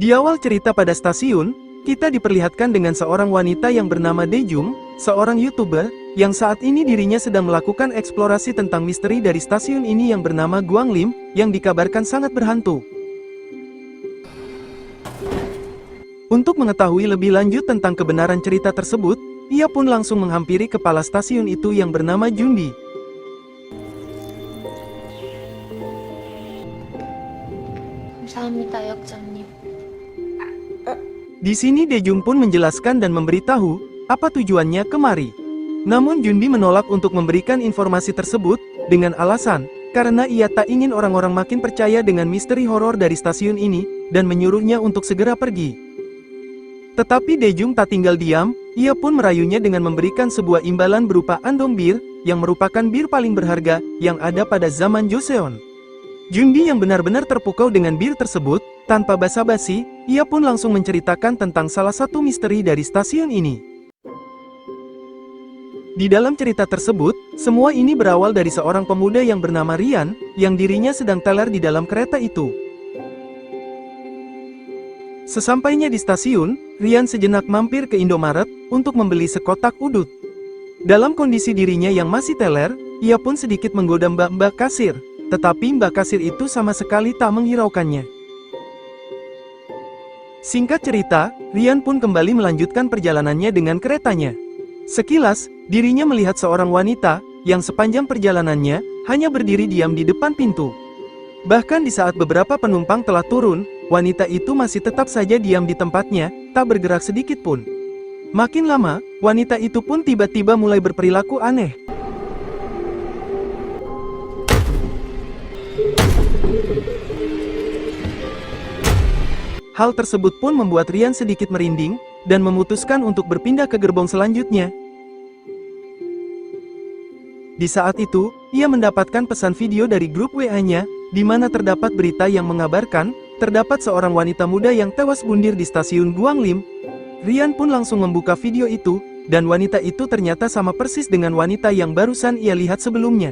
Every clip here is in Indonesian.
Di awal cerita pada stasiun, kita diperlihatkan dengan seorang wanita yang bernama Daejung, seorang YouTuber, yang saat ini dirinya sedang melakukan eksplorasi tentang misteri dari stasiun ini yang bernama Guanglim, yang dikabarkan sangat berhantu. Untuk mengetahui lebih lanjut tentang kebenaran cerita tersebut, ia pun langsung menghampiri kepala stasiun itu yang bernama Jundi. 감사합니다, 역장님. Di sini Daejung pun menjelaskan dan memberitahu apa tujuannya kemari. Namun Jundi menolak untuk memberikan informasi tersebut dengan alasan karena ia tak ingin orang-orang makin percaya dengan misteri horor dari stasiun ini dan menyuruhnya untuk segera pergi. Tetapi Daejung tak tinggal diam, ia pun merayunya dengan memberikan sebuah imbalan berupa andong bir yang merupakan bir paling berharga yang ada pada zaman Joseon. Jundi yang benar-benar terpukau dengan bir tersebut, tanpa basa-basi, ia pun langsung menceritakan tentang salah satu misteri dari stasiun ini. Di dalam cerita tersebut, semua ini berawal dari seorang pemuda yang bernama Rian, yang dirinya sedang teler di dalam kereta itu. Sesampainya di stasiun, Rian sejenak mampir ke Indomaret untuk membeli sekotak udut. Dalam kondisi dirinya yang masih teler, ia pun sedikit menggoda mbak-mbak kasir. Tetapi mbak kasir itu sama sekali tak menghiraukannya. Singkat cerita, Rian pun kembali melanjutkan perjalanannya dengan keretanya. Sekilas, dirinya melihat seorang wanita, yang sepanjang perjalanannya, hanya berdiri diam di depan pintu. Bahkan di saat beberapa penumpang telah turun, wanita itu masih tetap saja diam di tempatnya, tak bergerak sedikit pun. Makin lama, wanita itu pun tiba-tiba mulai berperilaku aneh. Hal tersebut pun membuat Rian sedikit merinding, dan memutuskan untuk berpindah ke gerbong selanjutnya. Di saat itu, ia mendapatkan pesan video dari grup WA-nya, di mana terdapat berita yang mengabarkan, terdapat seorang wanita muda yang tewas bunuh di stasiun Guanglim. Rian pun langsung membuka video itu, dan wanita itu ternyata sama persis dengan wanita yang barusan ia lihat sebelumnya.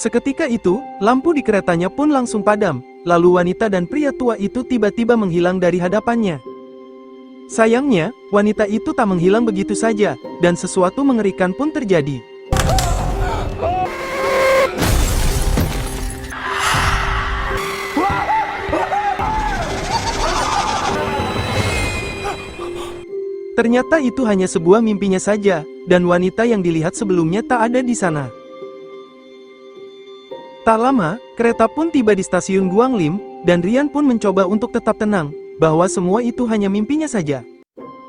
Seketika itu, lampu di keretanya pun langsung padam, lalu wanita dan pria tua itu tiba-tiba menghilang dari hadapannya. Sayangnya, wanita itu tak menghilang begitu saja, dan sesuatu mengerikan pun terjadi. Ternyata itu hanya sebuah mimpinya saja, dan wanita yang dilihat sebelumnya tak ada di sana. Tak lama, kereta pun tiba di stasiun Guanglim, dan Rian pun mencoba untuk tetap tenang, bahwa semua itu hanya mimpinya saja.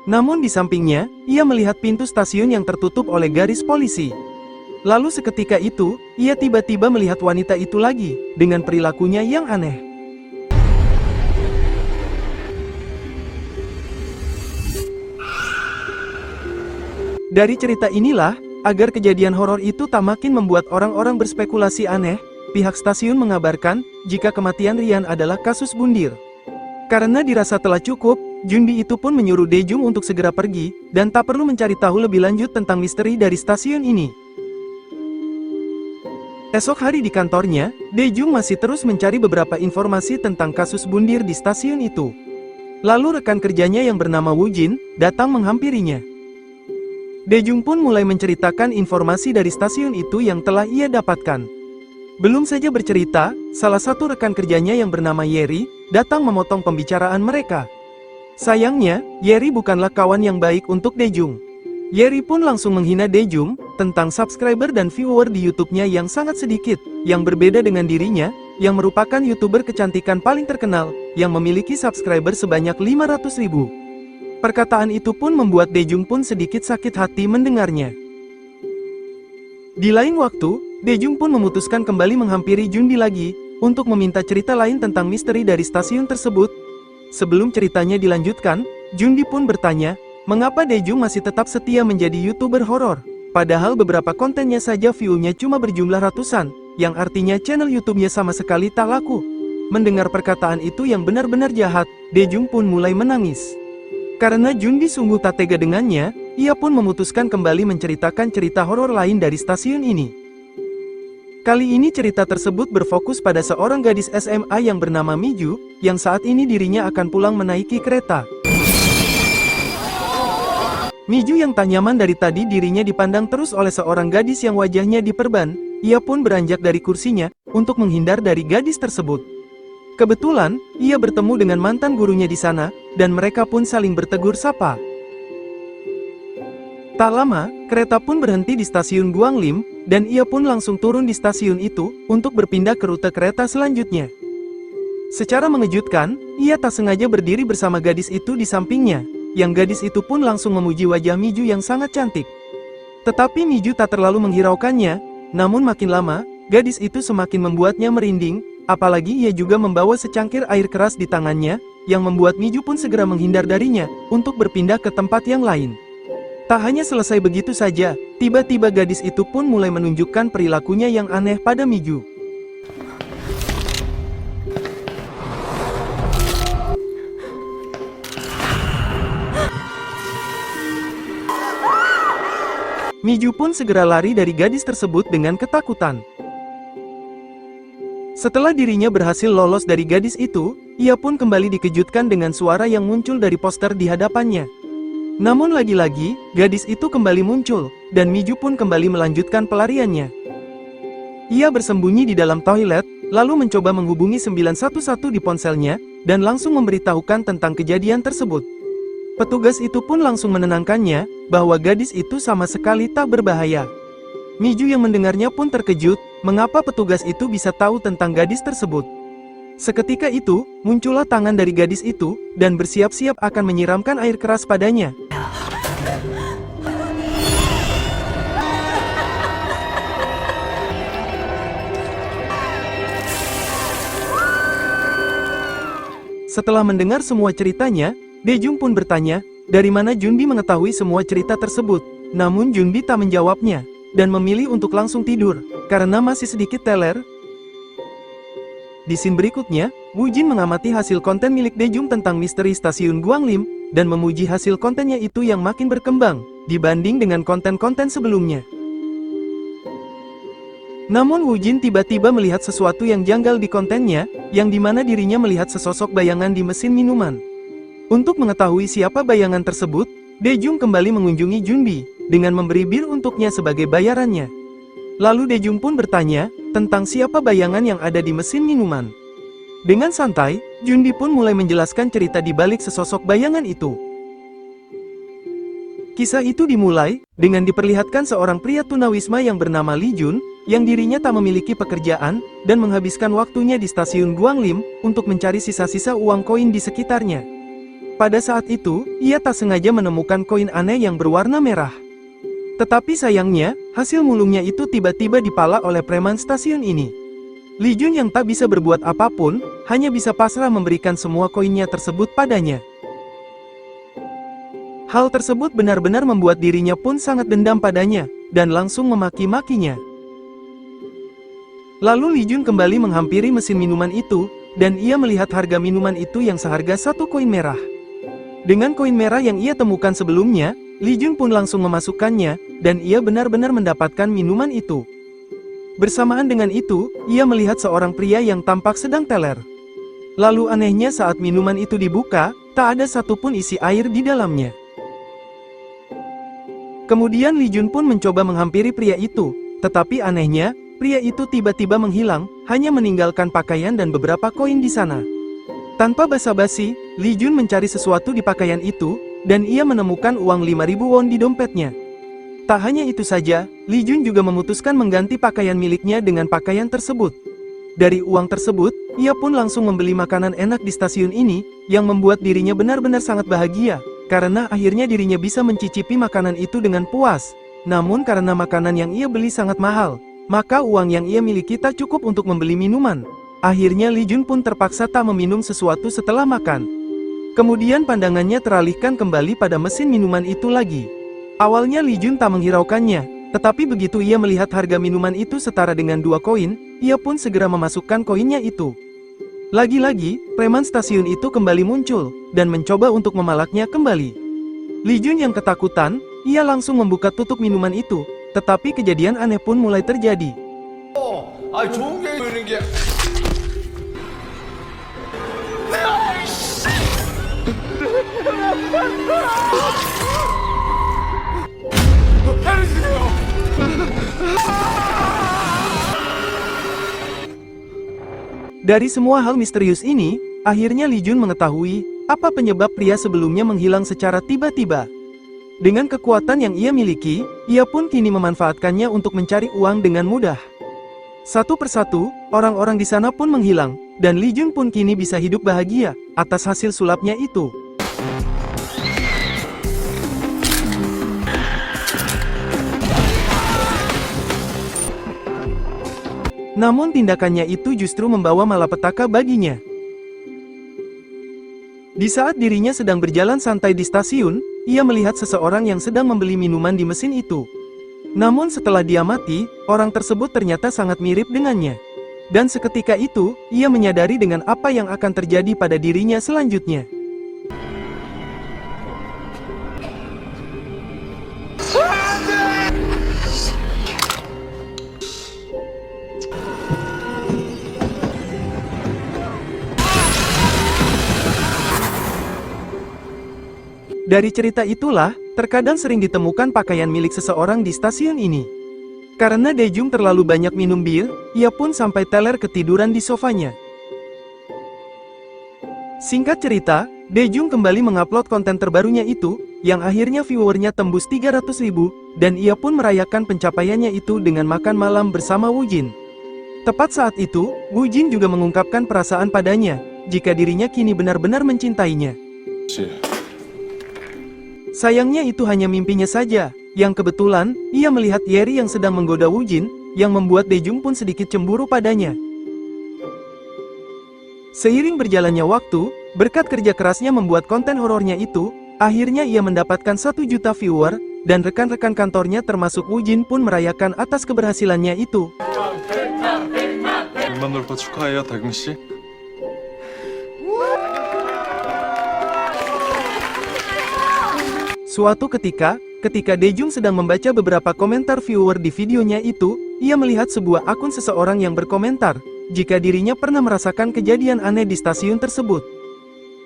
Namun di sampingnya, ia melihat pintu stasiun yang tertutup oleh garis polisi. Lalu seketika itu, ia tiba-tiba melihat wanita itu lagi, dengan perilakunya yang aneh. Dari cerita inilah, agar kejadian horor itu tak makin membuat orang-orang berspekulasi aneh, pihak stasiun mengabarkan, jika kematian Rian adalah kasus bundir. Karena dirasa telah cukup, Jundi itu pun menyuruh Daejung untuk segera pergi, dan tak perlu mencari tahu lebih lanjut tentang misteri dari stasiun ini. Esok hari di kantornya, Daejung masih terus mencari beberapa informasi tentang kasus bundir di stasiun itu. Lalu rekan kerjanya yang bernama Woojin, datang menghampirinya. Daejung pun mulai menceritakan informasi dari stasiun itu yang telah ia dapatkan. Belum saja bercerita, salah satu rekan kerjanya yang bernama Yeri, datang memotong pembicaraan mereka. Sayangnya, Yeri bukanlah kawan yang baik untuk Daejung. Yeri pun langsung menghina Daejung, tentang subscriber dan viewer di YouTube-nya yang sangat sedikit, yang berbeda dengan dirinya, yang merupakan YouTuber kecantikan paling terkenal, yang memiliki subscriber sebanyak 500.000. Perkataan itu pun membuat Daejung pun sedikit sakit hati mendengarnya. Di lain waktu, Daejung pun memutuskan kembali menghampiri Jundi lagi, untuk meminta cerita lain tentang misteri dari stasiun tersebut. Sebelum ceritanya dilanjutkan, Jundi pun bertanya, mengapa Daejung masih tetap setia menjadi YouTuber horor, padahal beberapa kontennya saja view-nya cuma berjumlah ratusan, yang artinya channel YouTube-nya sama sekali tak laku. Mendengar perkataan itu yang benar-benar jahat, Daejung pun mulai menangis. Karena Jundi sungguh tak tega dengannya, ia pun memutuskan kembali menceritakan cerita horor lain dari stasiun ini. Kali ini cerita tersebut berfokus pada seorang gadis SMA yang bernama Miju, yang saat ini dirinya akan pulang menaiki kereta. Miju yang tak nyaman dari tadi dirinya dipandang terus oleh seorang gadis yang wajahnya diperban. Ia pun beranjak dari kursinya untuk menghindar dari gadis tersebut. Kebetulan, ia bertemu dengan mantan gurunya di sana, dan mereka pun saling bertegur sapa. Tak lama, kereta pun berhenti di stasiun Guanglim, dan ia pun langsung turun di stasiun itu untuk berpindah ke rute kereta selanjutnya. Secara mengejutkan, ia tak sengaja berdiri bersama gadis itu di sampingnya. Yang gadis itu pun langsung memuji wajah Miju yang sangat cantik. Tetapi Miju tak terlalu menghiraukannya, namun makin lama, gadis itu semakin membuatnya merinding, apalagi ia juga membawa secangkir air keras di tangannya, yang membuat Miju pun segera menghindar darinya, untuk berpindah ke tempat yang lain. Tak hanya selesai begitu saja, tiba-tiba gadis itu pun mulai menunjukkan perilakunya yang aneh pada Miju. Miju pun segera lari dari gadis tersebut dengan ketakutan. Setelah dirinya berhasil lolos dari gadis itu, ia pun kembali dikejutkan dengan suara yang muncul dari poster di hadapannya. Namun lagi-lagi, gadis itu kembali muncul, dan Miju pun kembali melanjutkan pelariannya. Ia bersembunyi di dalam toilet, lalu mencoba menghubungi 911 di ponselnya, dan langsung memberitahukan tentang kejadian tersebut. Petugas itu pun langsung menenangkannya, bahwa gadis itu sama sekali tak berbahaya. Miju yang mendengarnya pun terkejut, mengapa petugas itu bisa tahu tentang gadis tersebut. Seketika itu, muncullah tangan dari gadis itu, dan bersiap-siap akan menyiramkan air keras padanya. Setelah mendengar semua ceritanya, Daejung pun bertanya, dari mana Junbi mengetahui semua cerita tersebut. Namun Junbi tak menjawabnya, dan memilih untuk langsung tidur, karena masih sedikit teler. Di scene berikutnya, Wujin mengamati hasil konten milik Daejung tentang misteri stasiun Guanglim, dan memuji hasil kontennya itu yang makin berkembang, dibanding dengan konten-konten sebelumnya. Namun Wujin tiba-tiba melihat sesuatu yang janggal di kontennya, yang dimana dirinya melihat sesosok bayangan di mesin minuman. Untuk mengetahui siapa bayangan tersebut, Daejung kembali mengunjungi Junbi, dengan memberi bir untuknya sebagai bayarannya. Lalu Daejung pun bertanya, tentang siapa bayangan yang ada di mesin minuman. Dengan santai, Junbi pun mulai menjelaskan cerita di balik sesosok bayangan itu. Kisah itu dimulai, dengan diperlihatkan seorang pria tunawisma yang bernama Li Jun, yang dirinya tak memiliki pekerjaan, dan menghabiskan waktunya di stasiun Guanglim, untuk mencari sisa-sisa uang koin di sekitarnya. Pada saat itu, ia tak sengaja menemukan koin aneh yang berwarna merah. Tetapi sayangnya, hasil mulungnya itu tiba-tiba dipalak oleh preman stasiun ini. Li Jun yang tak bisa berbuat apapun, hanya bisa pasrah memberikan semua koinnya tersebut padanya. Hal tersebut benar-benar membuat dirinya pun sangat dendam padanya, dan langsung memaki-makinya. Lalu Li Jun kembali menghampiri mesin minuman itu, dan ia melihat harga minuman itu yang seharga 1 koin merah. Dengan koin merah yang ia temukan sebelumnya, Li Jun pun langsung memasukkannya, dan ia benar-benar mendapatkan minuman itu. Bersamaan dengan itu, ia melihat seorang pria yang tampak sedang teler. Lalu anehnya saat minuman itu dibuka, tak ada satupun isi air di dalamnya. Kemudian Li Jun pun mencoba menghampiri pria itu, tetapi anehnya, pria itu tiba-tiba menghilang, hanya meninggalkan pakaian dan beberapa koin di sana. Tanpa basa-basi, Li Jun mencari sesuatu di pakaian itu, dan ia menemukan uang 5.000 won di dompetnya. Tak hanya itu saja, Li Jun juga memutuskan mengganti pakaian miliknya dengan pakaian tersebut. Dari uang tersebut, ia pun langsung membeli makanan enak di stasiun ini, yang membuat dirinya benar-benar sangat bahagia, karena akhirnya dirinya bisa mencicipi makanan itu dengan puas. Namun karena makanan yang ia beli sangat mahal, maka uang yang ia miliki tak cukup untuk membeli minuman. Akhirnya Li Jun pun terpaksa tak meminum sesuatu setelah makan. Kemudian pandangannya teralihkan kembali pada mesin minuman itu lagi. Awalnya Li Jun tak menghiraukannya, tetapi begitu ia melihat harga minuman itu setara dengan 2 koin, ia pun segera memasukkan koinnya itu. Lagi-lagi, preman stasiun itu kembali muncul, dan mencoba untuk memalaknya kembali. Li Jun yang ketakutan, ia langsung membuka tutup minuman itu, tetapi kejadian aneh pun mulai terjadi. 아, 좋은 게 있는 게. Dari semua hal misterius ini, akhirnya Li Jun mengetahui apa penyebab pria sebelumnya menghilang secara tiba-tiba. Dengan kekuatan yang ia miliki, ia pun kini memanfaatkannya untuk mencari uang dengan mudah. Satu persatu, orang-orang di sana pun menghilang, dan Li Jun pun kini bisa hidup bahagia atas hasil sulapnya itu. Namun tindakannya itu justru membawa malapetaka baginya. Di saat dirinya sedang berjalan santai di stasiun, ia melihat seseorang yang sedang membeli minuman di mesin itu. Namun setelah dia mati, orang tersebut ternyata sangat mirip dengannya. Dan seketika itu, ia menyadari dengan apa yang akan terjadi pada dirinya selanjutnya. Dari cerita itulah, terkadang sering ditemukan pakaian milik seseorang di stasiun ini. Karena Daejung terlalu banyak minum bir, ia pun sampai teler ketiduran di sofanya. Singkat cerita, Daejung kembali mengupload konten terbarunya itu, yang akhirnya viewernya tembus 300.000, dan ia pun merayakan pencapaiannya itu dengan makan malam bersama Woojin. Tepat saat itu, Woojin juga mengungkapkan perasaan padanya, jika dirinya kini benar-benar mencintainya. Sayangnya itu hanya mimpinya saja, yang kebetulan, ia melihat Yeri yang sedang menggoda Woojin, yang membuat Daejung pun sedikit cemburu padanya. Seiring berjalannya waktu, berkat kerja kerasnya membuat konten horornya itu, akhirnya ia mendapatkan 1 juta viewer, dan rekan-rekan kantornya termasuk Woojin pun merayakan atas keberhasilannya itu. 100만 돌파 축하해요, 다경 씨. Suatu ketika Daejung sedang membaca beberapa komentar viewer di videonya itu, ia melihat sebuah akun seseorang yang berkomentar, jika dirinya pernah merasakan kejadian aneh di stasiun tersebut.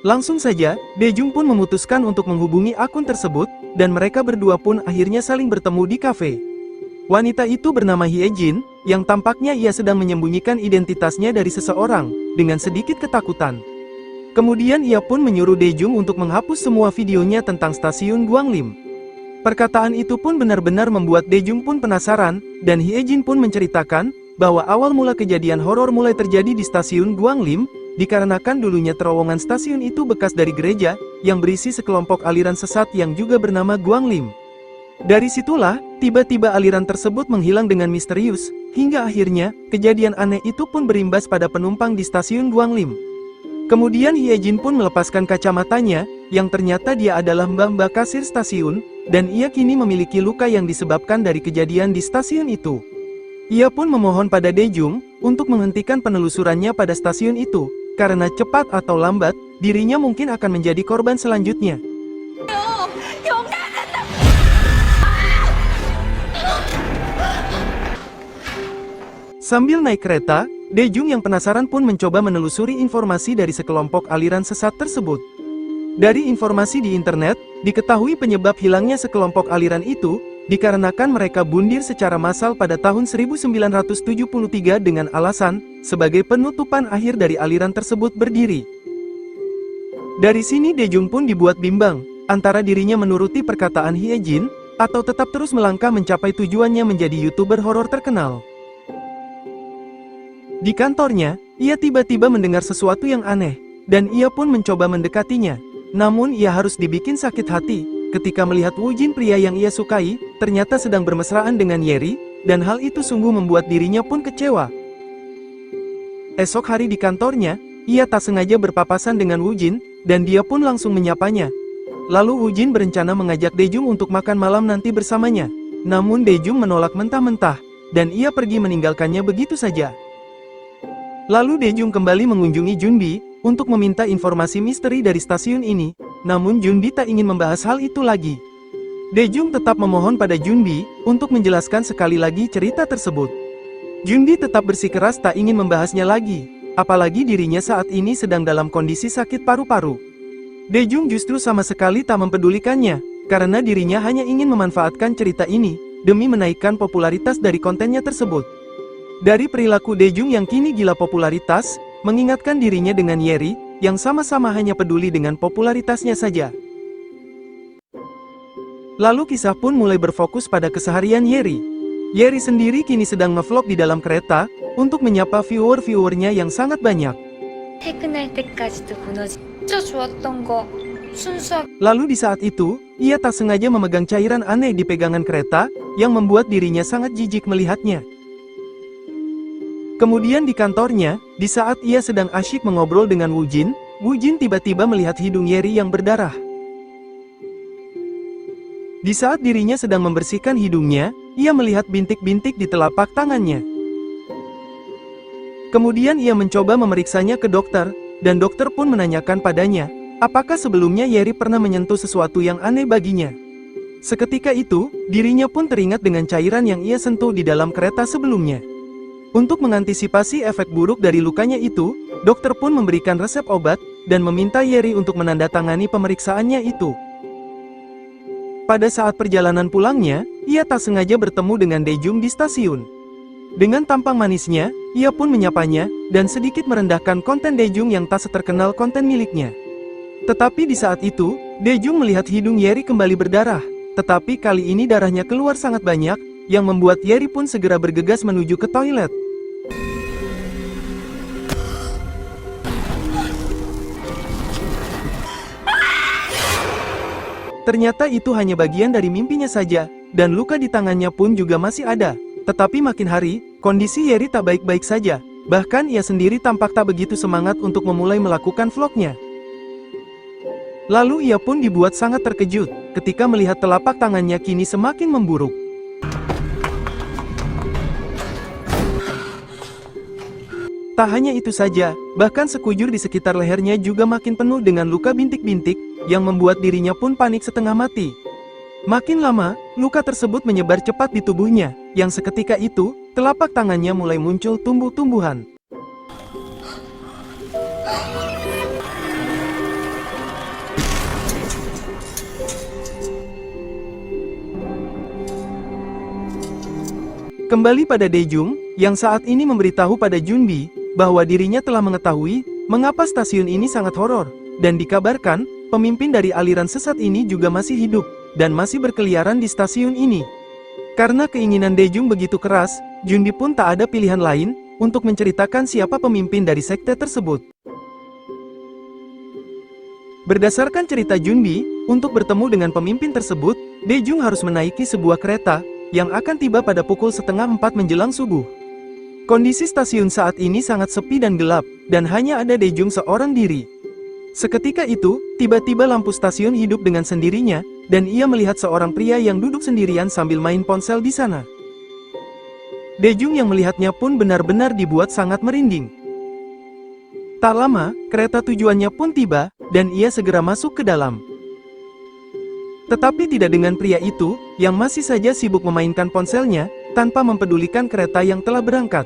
Langsung saja, Daejung pun memutuskan untuk menghubungi akun tersebut, dan mereka berdua pun akhirnya saling bertemu di kafe. Wanita itu bernama Hyejin, yang tampaknya ia sedang menyembunyikan identitasnya dari seseorang, dengan sedikit ketakutan. Kemudian ia pun menyuruh Daejung untuk menghapus semua videonya tentang stasiun Guanglim. Perkataan itu pun benar-benar membuat Daejung pun penasaran, dan Hyejin pun menceritakan, bahwa awal mula kejadian horor mulai terjadi di stasiun Guanglim, dikarenakan dulunya terowongan stasiun itu bekas dari gereja, yang berisi sekelompok aliran sesat yang juga bernama Guanglim. Dari situlah, tiba-tiba aliran tersebut menghilang dengan misterius, hingga akhirnya, kejadian aneh itu pun berimbas pada penumpang di stasiun Guanglim. Kemudian Hyejin pun melepaskan kacamatanya, yang ternyata dia adalah mbak-mbak kasir stasiun, dan ia kini memiliki luka yang disebabkan dari kejadian di stasiun itu. Ia pun memohon pada Daejung, untuk menghentikan penelusurannya pada stasiun itu, karena cepat atau lambat, dirinya mungkin akan menjadi korban selanjutnya. Sambil naik kereta, Daejung yang penasaran pun mencoba menelusuri informasi dari sekelompok aliran sesat tersebut. Dari informasi di internet, diketahui penyebab hilangnya sekelompok aliran itu, dikarenakan mereka bundir secara massal pada tahun 1973 dengan alasan, sebagai penutupan akhir dari aliran tersebut berdiri. Dari sini Daejung pun dibuat bimbang, antara dirinya menuruti perkataan Hyejin, atau tetap terus melangkah mencapai tujuannya menjadi YouTuber horor terkenal. Di kantornya, ia tiba-tiba mendengar sesuatu yang aneh, dan ia pun mencoba mendekatinya. Namun ia harus dibikin sakit hati, ketika melihat Woojin pria yang ia sukai, ternyata sedang bermesraan dengan Yeri, dan hal itu sungguh membuat dirinya pun kecewa. Esok hari di kantornya, ia tak sengaja berpapasan dengan Woojin, dan dia pun langsung menyapanya. Lalu Woojin berencana mengajak Daejung untuk makan malam nanti bersamanya. Namun Daejung menolak mentah-mentah, dan ia pergi meninggalkannya begitu saja. Lalu Daejung kembali mengunjungi Junbi, untuk meminta informasi misteri dari stasiun ini, namun Junbi tak ingin membahas hal itu lagi. Daejung tetap memohon pada Junbi untuk menjelaskan sekali lagi cerita tersebut. Junbi tetap bersikeras tak ingin membahasnya lagi, apalagi dirinya saat ini sedang dalam kondisi sakit paru-paru. Daejung justru sama sekali tak mempedulikannya, karena dirinya hanya ingin memanfaatkan cerita ini demi menaikkan popularitas dari kontennya tersebut. Dari perilaku Daejung yang kini gila popularitas, mengingatkan dirinya dengan Yeri, yang sama-sama hanya peduli dengan popularitasnya saja. Lalu kisah pun mulai berfokus pada keseharian Yeri. Yeri sendiri kini sedang ngevlog di dalam kereta, untuk menyapa viewer-viewernya yang sangat banyak. 퇴근할 때까지도 무너지. 진짜 좋았던 거 순수하게. Lalu di saat itu, ia tak sengaja memegang cairan aneh di pegangan kereta, yang membuat dirinya sangat jijik melihatnya. Kemudian di kantornya, di saat ia sedang asyik mengobrol dengan Wujin tiba-tiba melihat hidung Yeri yang berdarah. Di saat dirinya sedang membersihkan hidungnya, ia melihat bintik-bintik di telapak tangannya. Kemudian ia mencoba memeriksanya ke dokter, dan dokter pun menanyakan padanya, apakah sebelumnya Yeri pernah menyentuh sesuatu yang aneh baginya. Seketika itu, dirinya pun teringat dengan cairan yang ia sentuh di dalam kereta sebelumnya. Untuk mengantisipasi efek buruk dari lukanya itu, dokter pun memberikan resep obat, dan meminta Yeri untuk menandatangani pemeriksaannya itu. Pada saat perjalanan pulangnya, ia tak sengaja bertemu dengan Daejung di stasiun. Dengan tampang manisnya, ia pun menyapanya, dan sedikit merendahkan konten Daejung yang tak seterkenal konten miliknya. Tetapi di saat itu, Daejung melihat hidung Yeri kembali berdarah, tetapi kali ini darahnya keluar sangat banyak, yang membuat Yeri pun segera bergegas menuju ke toilet. Ternyata itu hanya bagian dari mimpinya saja, dan luka di tangannya pun juga masih ada. Tetapi makin hari, kondisi Yeri tak baik-baik saja, bahkan ia sendiri tampak tak begitu semangat untuk memulai melakukan vlognya. Lalu ia pun dibuat sangat terkejut, ketika melihat telapak tangannya kini semakin memburuk. Tak hanya itu saja, bahkan sekujur di sekitar lehernya juga makin penuh dengan luka bintik-bintik, yang membuat dirinya pun panik setengah mati. Makin lama, luka tersebut menyebar cepat di tubuhnya, yang seketika itu, telapak tangannya mulai muncul tumbuh-tumbuhan. Kembali pada Daejung, yang saat ini memberitahu pada Junbi, bahwa dirinya telah mengetahui, mengapa stasiun ini sangat horor, dan dikabarkan, pemimpin dari aliran sesat ini juga masih hidup, dan masih berkeliaran di stasiun ini. Karena keinginan Daejung begitu keras, Junbi pun tak ada pilihan lain, untuk menceritakan siapa pemimpin dari sekte tersebut. Berdasarkan cerita Junbi, untuk bertemu dengan pemimpin tersebut, Daejung harus menaiki sebuah kereta, yang akan tiba pada pukul 3:30 menjelang subuh. Kondisi stasiun saat ini sangat sepi dan gelap, dan hanya ada Daejung seorang diri. Seketika itu, tiba-tiba lampu stasiun hidup dengan sendirinya, dan ia melihat seorang pria yang duduk sendirian sambil main ponsel di sana. Daejung yang melihatnya pun benar-benar dibuat sangat merinding. Tak lama, kereta tujuannya pun tiba, dan ia segera masuk ke dalam. Tetapi tidak dengan pria itu, yang masih saja sibuk memainkan ponselnya, tanpa mempedulikan kereta yang telah berangkat.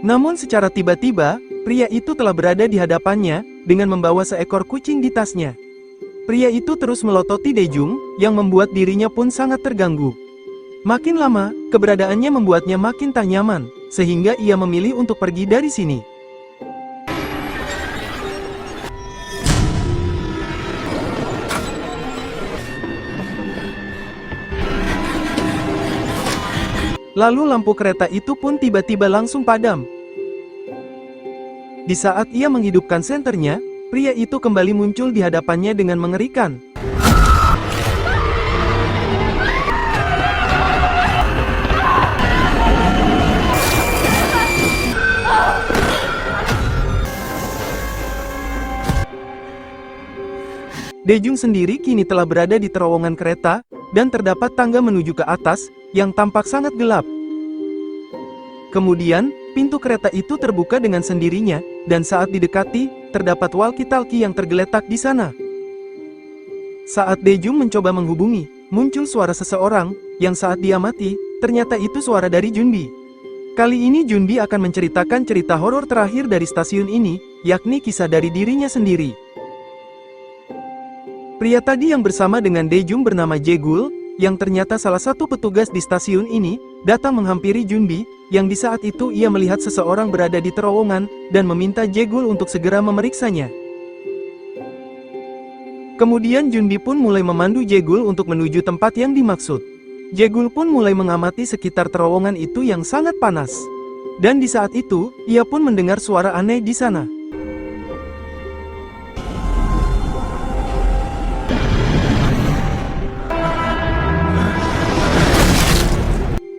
Namun secara tiba-tiba, pria itu telah berada di hadapannya, dengan membawa seekor kucing di tasnya. Pria itu terus melototi Daejung, yang membuat dirinya pun sangat terganggu. Makin lama, keberadaannya membuatnya makin tak nyaman, sehingga ia memilih untuk pergi dari sini. Lalu lampu kereta itu pun tiba-tiba langsung padam. Di saat ia menghidupkan senternya, pria itu kembali muncul di hadapannya dengan mengerikan. Daejung sendiri kini telah berada di terowongan kereta, dan terdapat tangga menuju ke atas, yang tampak sangat gelap. Kemudian, pintu kereta itu terbuka dengan sendirinya, dan saat didekati, terdapat walkie-talkie yang tergeletak di sana. Saat Daejung mencoba menghubungi muncul suara seseorang, yang saat dia mati, ternyata itu suara dari Junbi. Kali ini Junbi akan menceritakan cerita horor terakhir dari stasiun ini, yakni kisah dari dirinya sendiri. Pria tadi yang bersama dengan Daejung bernama Jaegul, yang ternyata salah satu petugas di stasiun ini, datang menghampiri Junbi, yang di saat itu ia melihat seseorang berada di terowongan, dan meminta Jaegul untuk segera memeriksanya. Kemudian Junbi pun mulai memandu Jaegul untuk menuju tempat yang dimaksud. Jaegul pun mulai mengamati sekitar terowongan itu yang sangat panas. Dan di saat itu, ia pun mendengar suara aneh di sana.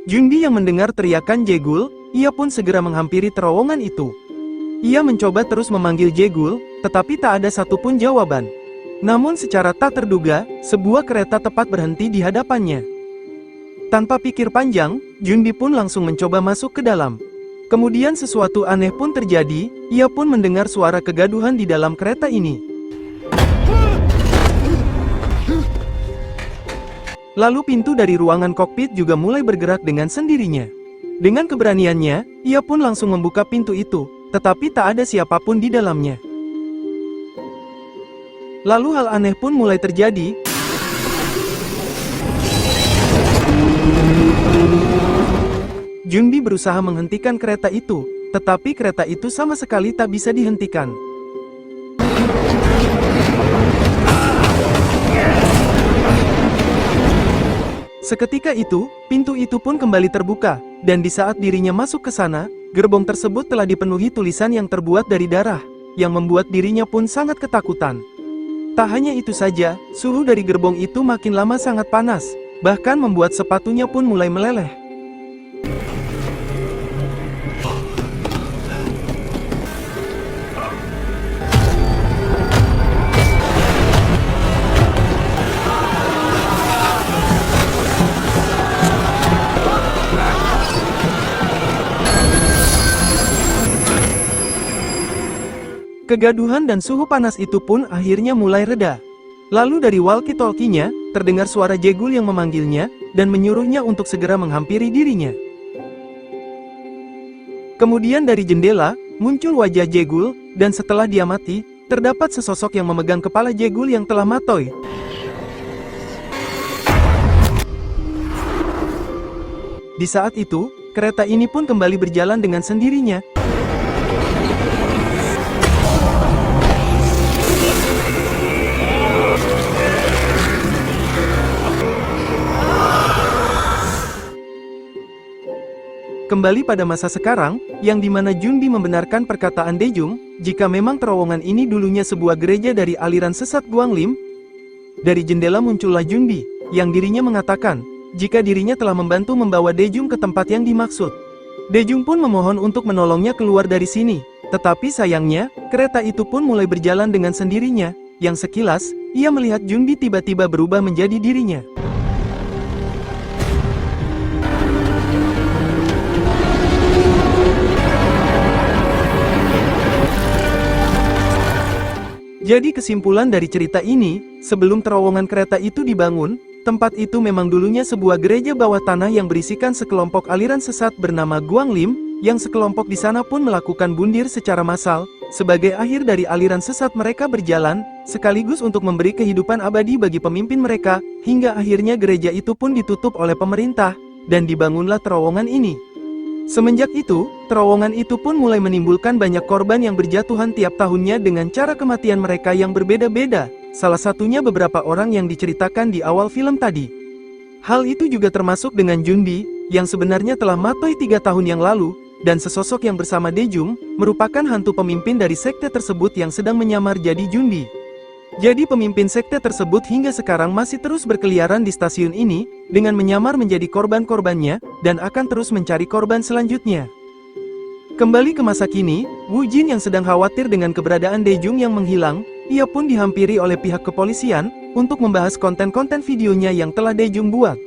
Junbi yang mendengar teriakan Jaegul, ia pun segera menghampiri terowongan itu. Ia mencoba terus memanggil Jaegul, tetapi tak ada satupun jawaban. Namun secara tak terduga, sebuah kereta tepat berhenti di hadapannya. Tanpa pikir panjang, Junbi pun langsung mencoba masuk ke dalam. Kemudian sesuatu aneh pun terjadi, ia pun mendengar suara kegaduhan di dalam kereta ini. Lalu pintu dari ruangan kokpit juga mulai bergerak dengan sendirinya. Dengan keberaniannya, ia pun langsung membuka pintu itu, tetapi tak ada siapapun di dalamnya. Lalu hal aneh pun mulai terjadi. Junbi berusaha menghentikan kereta itu, tetapi kereta itu sama sekali tak bisa dihentikan. Seketika itu, pintu itu pun kembali terbuka, dan di saat dirinya masuk ke sana, gerbong tersebut telah dipenuhi tulisan yang terbuat dari darah, yang membuat dirinya pun sangat ketakutan. Tak hanya itu saja, suhu dari gerbong itu makin lama sangat panas, bahkan membuat sepatunya pun mulai meleleh. Kegaduhan dan suhu panas itu pun akhirnya mulai reda. Lalu dari walkie-talkie-nya, terdengar suara Jaegul yang memanggilnya, dan menyuruhnya untuk segera menghampiri dirinya. Kemudian dari jendela, muncul wajah Jaegul, dan setelah dia mati, terdapat sesosok yang memegang kepala Jaegul yang telah matoy. Di saat itu, kereta ini pun kembali berjalan dengan sendirinya. Kembali pada masa sekarang, yang dimana Junbi membenarkan perkataan Daejung, jika memang terowongan ini dulunya sebuah gereja dari aliran sesat Guanglim. Dari jendela muncullah Junbi, yang dirinya mengatakan, jika dirinya telah membantu membawa Daejung ke tempat yang dimaksud. Daejung pun memohon untuk menolongnya keluar dari sini, tetapi sayangnya, kereta itu pun mulai berjalan dengan sendirinya, yang sekilas, ia melihat Junbi tiba-tiba berubah menjadi dirinya. Jadi kesimpulan dari cerita ini, sebelum terowongan kereta itu dibangun, tempat itu memang dulunya sebuah gereja bawah tanah yang berisikan sekelompok aliran sesat bernama Guanglim, yang sekelompok di sana pun melakukan bundir secara massal, sebagai akhir dari aliran sesat mereka berjalan, sekaligus untuk memberi kehidupan abadi bagi pemimpin mereka, hingga akhirnya gereja itu pun ditutup oleh pemerintah, dan dibangunlah terowongan ini. Semenjak itu, terowongan itu pun mulai menimbulkan banyak korban yang berjatuhan tiap tahunnya dengan cara kematian mereka yang berbeda-beda, salah satunya beberapa orang yang diceritakan di awal film tadi. Hal itu juga termasuk dengan Junbi, yang sebenarnya telah mati 3 tahun yang lalu, dan sesosok yang bersama Daejung, merupakan hantu pemimpin dari sekte tersebut yang sedang menyamar jadi Junbi. Jadi pemimpin sekte tersebut hingga sekarang masih terus berkeliaran di stasiun ini, dengan menyamar menjadi korban-korbannya, dan akan terus mencari korban selanjutnya. Kembali ke masa kini, Wu Jin yang sedang khawatir dengan keberadaan Daejung yang menghilang, ia pun dihampiri oleh pihak kepolisian, untuk membahas konten-konten videonya yang telah Daejung buat.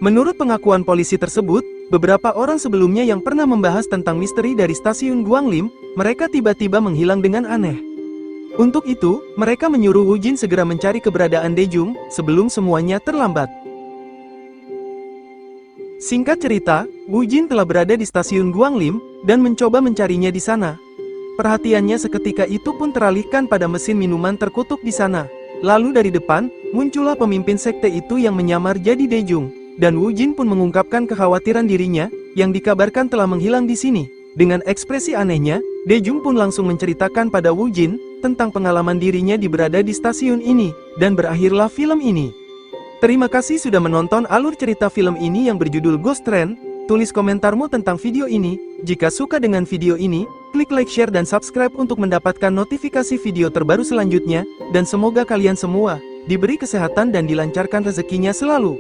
Menurut pengakuan polisi tersebut, beberapa orang sebelumnya yang pernah membahas tentang misteri dari stasiun Guanglim, mereka tiba-tiba menghilang dengan aneh. Untuk itu, mereka menyuruh Wu Jin segera mencari keberadaan Daejung, sebelum semuanya terlambat. Singkat cerita, Wu Jin telah berada di stasiun Guanglim, dan mencoba mencarinya di sana. Perhatiannya seketika itu pun teralihkan pada mesin minuman terkutuk di sana. Lalu dari depan, muncullah pemimpin sekte itu yang menyamar jadi Dejung, dan Wu Jin pun mengungkapkan kekhawatiran dirinya, yang dikabarkan telah menghilang di sini. Dengan ekspresi anehnya, Dejung pun langsung menceritakan pada Wu Jin, tentang pengalaman dirinya di berada di stasiun ini, dan berakhirlah film ini. Terima kasih sudah menonton alur cerita film ini yang berjudul Ghost Train. Tulis komentarmu tentang video ini. Jika suka dengan video ini, klik like, share, dan subscribe untuk mendapatkan notifikasi video terbaru selanjutnya, dan semoga kalian semua diberi kesehatan dan dilancarkan rezekinya selalu.